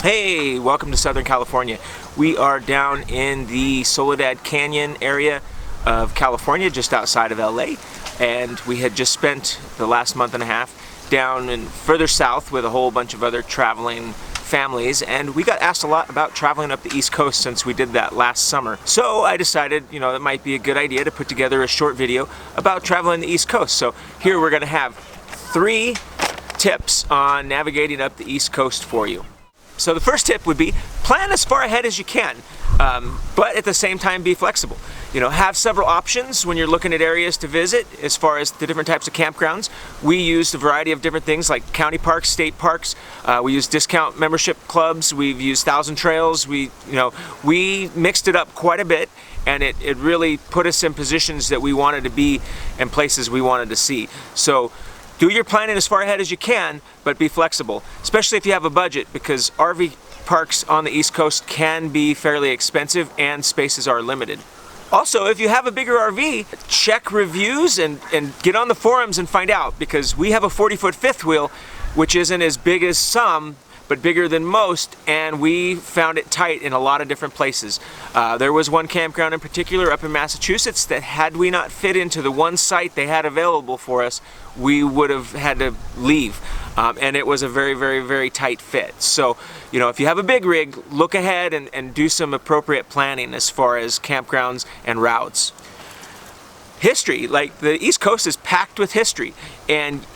Hey, welcome to Southern California. We are down in the Soledad Canyon area of California, just outside of LA, and we had just spent the last month and a half down and further south with a whole bunch of other traveling families, and we got asked a lot about traveling up the East Coast since we did that last summer. So I decided, that might be a good idea to put together a short video about traveling the East Coast. So here we're going to have 3 tips on navigating up the East Coast for you. So the first tip would be plan as far ahead as you can, but at the same time be flexible. Have several options when you're looking at areas to visit as far as the different types of campgrounds. We used a variety of different things like county parks, state parks. We use discount membership clubs. We've used Thousand Trails. We mixed it up quite a bit, and it really put us in positions that we wanted to be and places we wanted to see. So do your planning as far ahead as you can, but be flexible, especially if you have a budget, because RV parks on the East Coast can be fairly expensive and spaces are limited. Also, if you have a bigger RV, check reviews and get on the forums and find out, because we have a 40-foot fifth wheel, which isn't as big as some, but bigger than most, and we found it tight in a lot of different places. There was one campground in particular up in Massachusetts that had we not fit into the one site they had available for us, we would have had to leave. And it was a very, very, very tight fit. So, if you have a big rig, look ahead and do some appropriate planning as far as campgrounds and routes. History, like the East Coast is packed with history, and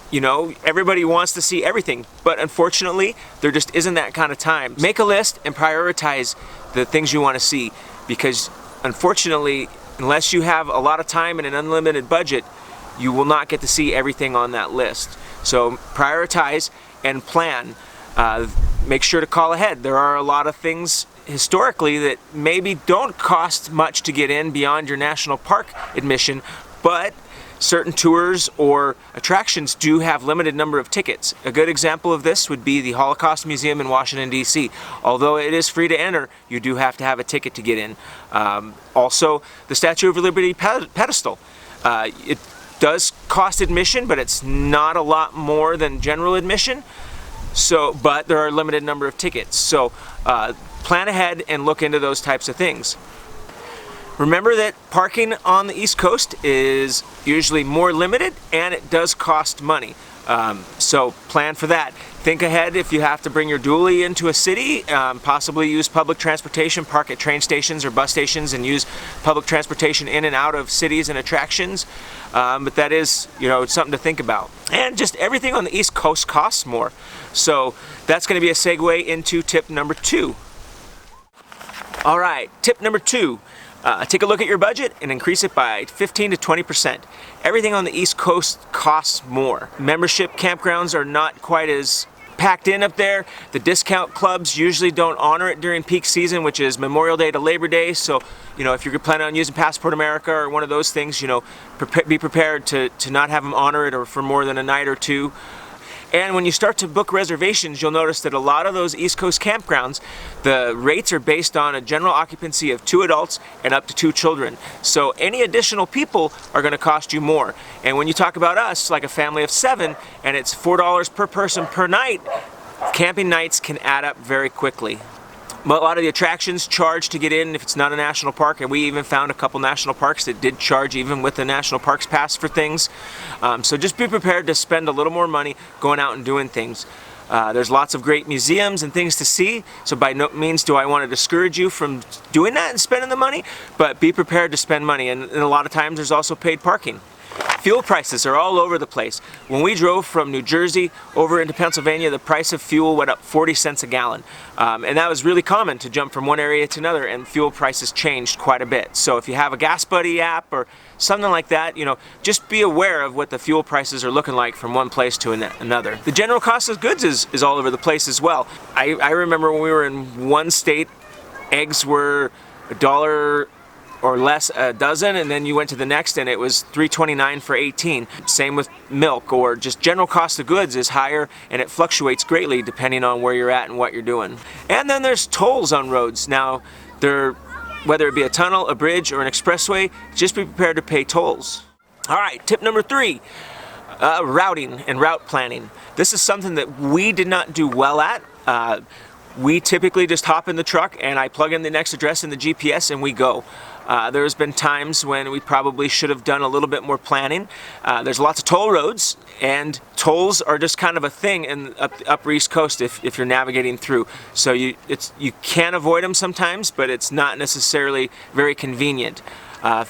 everybody wants to see everything, but unfortunately there just isn't that kind of time. Make a list and prioritize the things you want to see, because unfortunately, unless you have a lot of time and an unlimited budget, you will not get to see everything on that list. So prioritize and plan. Make sure to call ahead. There are a lot of things historically that maybe don't cost much to get in beyond your national park admission, but certain tours or attractions do have limited number of tickets. A good example of this would be the Holocaust Museum in Washington, D.C. Although it is free to enter, you do have to have a ticket to get in. Also, the Statue of Liberty pedestal. It does cost admission, but it's not a lot more than general admission. But there are a limited number of tickets. So plan ahead and look into those types of things. Remember that parking on the East Coast is usually more limited, and it does cost money. So plan for that. Think ahead if you have to bring your dually into a city, possibly use public transportation, park at train stations or bus stations, and use public transportation in and out of cities and attractions. But that is, something to think about. And just everything on the East Coast costs more. So that's going to be a segue into tip number 2. All right, tip number 2. Take a look at your budget and increase it by 15 to 20%. Everything on the East Coast costs more. Membership campgrounds are not quite as packed in up there. The discount clubs usually don't honor it during peak season, which is Memorial Day to Labor Day. So, if you're planning on using Passport America or one of those things, be prepared to not have them honor it or for more than a night or two. And when you start to book reservations, you'll notice that a lot of those East Coast campgrounds, the rates are based on a general occupancy of 2 adults and up to 2 children. So any additional people are going to cost you more. And when you talk about us, like a family of 7, and it's $4 per person per night, camping nights can add up very quickly. But a lot of the attractions charge to get in if it's not a national park, and we even found a couple national parks that did charge even with the National Parks Pass for things. So just be prepared to spend a little more money going out and doing things. There's lots of great museums and things to see, so by no means do I want to discourage you from doing that and spending the money, but be prepared to spend money, and a lot of times there's also paid parking. Fuel prices are all over the place. When we drove from New Jersey over into Pennsylvania, the price of fuel went up 40 cents a gallon. And that was really common to jump from one area to another, and fuel prices changed quite a bit. So if you have a Gas Buddy app or something like that, just be aware of what the fuel prices are looking like from one place to another. The general cost of goods is all over the place as well. I remember when we were in one state, eggs were $1 or less a dozen, and then you went to the next and it was $3.29 for 18. Same with milk, or just general cost of goods is higher, and it fluctuates greatly depending on where you're at and what you're doing. And then there's tolls on roads. Now, whether it be a tunnel, a bridge, or an expressway, just be prepared to pay tolls. All right, tip number 3, routing and route planning. This is something that we did not do well at. we typically just hop in the truck and I plug in the next address in the GPS and we go. There's been times when we probably should have done a little bit more planning. There's lots of toll roads, and tolls are just kind of a thing in upper East Coast if you're navigating through. So you can avoid them sometimes, but it's not necessarily very convenient.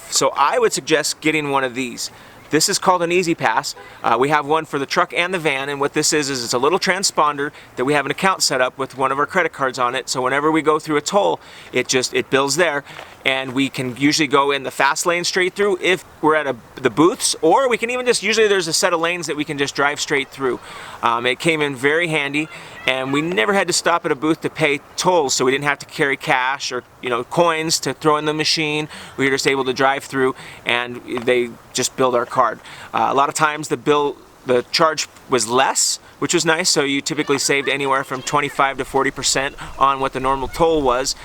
So I would suggest getting one of these. This is called an Easy Pass. We have one for the truck and the van, and what this is it's a little transponder that we have an account set up with one of our credit cards on it. So whenever we go through a toll, it bills there, and we can usually go in the fast lane straight through if we're at the booths, or we can even usually there's a set of lanes that we can just drive straight through. It came in very handy, and we never had to stop at a booth to pay tolls, so we didn't have to carry cash or coins to throw in the machine. We were just able to drive through, and they just billed our card. A lot of times the charge was less, which was nice, so you typically saved anywhere from 25 to 40% on what the normal toll was.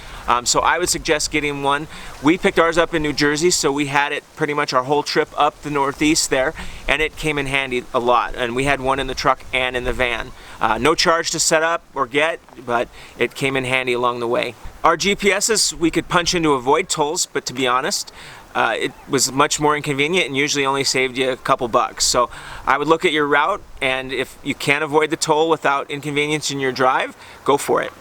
So I would suggest getting one. We picked ours up in New Jersey, so we had it pretty much our whole trip up the Northeast there, and it came in handy a lot. And we had one in the truck and in the van. No charge to set up or get, but it came in handy along the way. Our GPSs we could punch in to avoid tolls, but to be honest, it was much more inconvenient and usually only saved you a couple bucks. So I would look at your route, and if you can avoid the toll without inconveniencing your drive, go for it.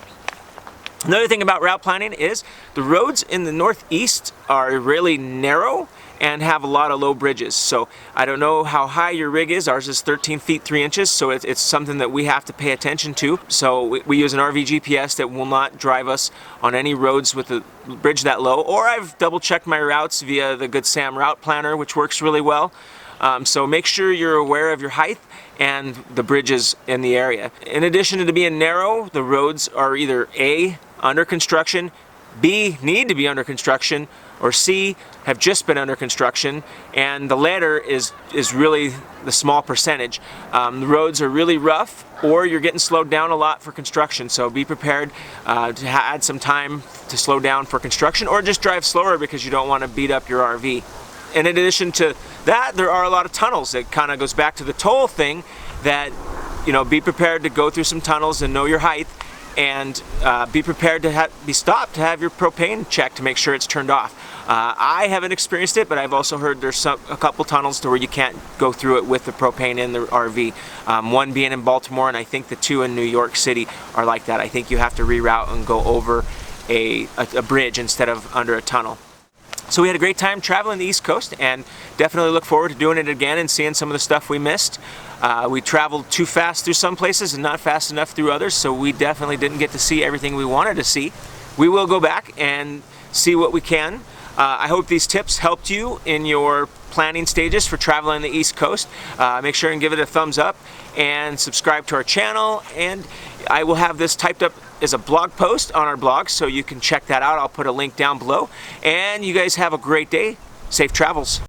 Another thing about route planning is the roads in the Northeast are really narrow and have a lot of low bridges. So I don't know how high your rig is. Ours is 13 feet 3 inches, so it's something that we have to pay attention to. So we use an RV GPS that will not drive us on any roads with a bridge that low, or I've double checked my routes via the Good Sam route planner, which works really well. So make sure you're aware of your height and the bridges in the area. In addition to being narrow, the roads are either A, under construction, B, need to be under construction, or C, have just been under construction, and the latter is really the small percentage. The roads are really rough, or you're getting slowed down a lot for construction, so be prepared to add some time to slow down for construction, or just drive slower because you don't want to beat up your RV. In addition to that, there are a lot of tunnels. It kind of goes back to the toll thing that, be prepared to go through some tunnels and know your height, and be prepared to be stopped to have your propane checked to make sure it's turned off. I haven't experienced it, but I've also heard there's a couple tunnels to where you can't go through it with the propane in the RV. One being in Baltimore, and I think the two in New York City are like that. I think you have to reroute and go over a bridge instead of under a tunnel. So we had a great time traveling the East Coast, and definitely look forward to doing it again and seeing some of the stuff we missed. We traveled too fast through some places and not fast enough through others, so we definitely didn't get to see everything we wanted to see. We will go back and see what we can. I hope these tips helped you in your planning stages for traveling the East Coast. Make sure and give it a thumbs up and subscribe to our channel, and I will have this typed up as a blog post on our blog, so you can check that out. I'll put a link down below, and you guys have a great day. Safe travels.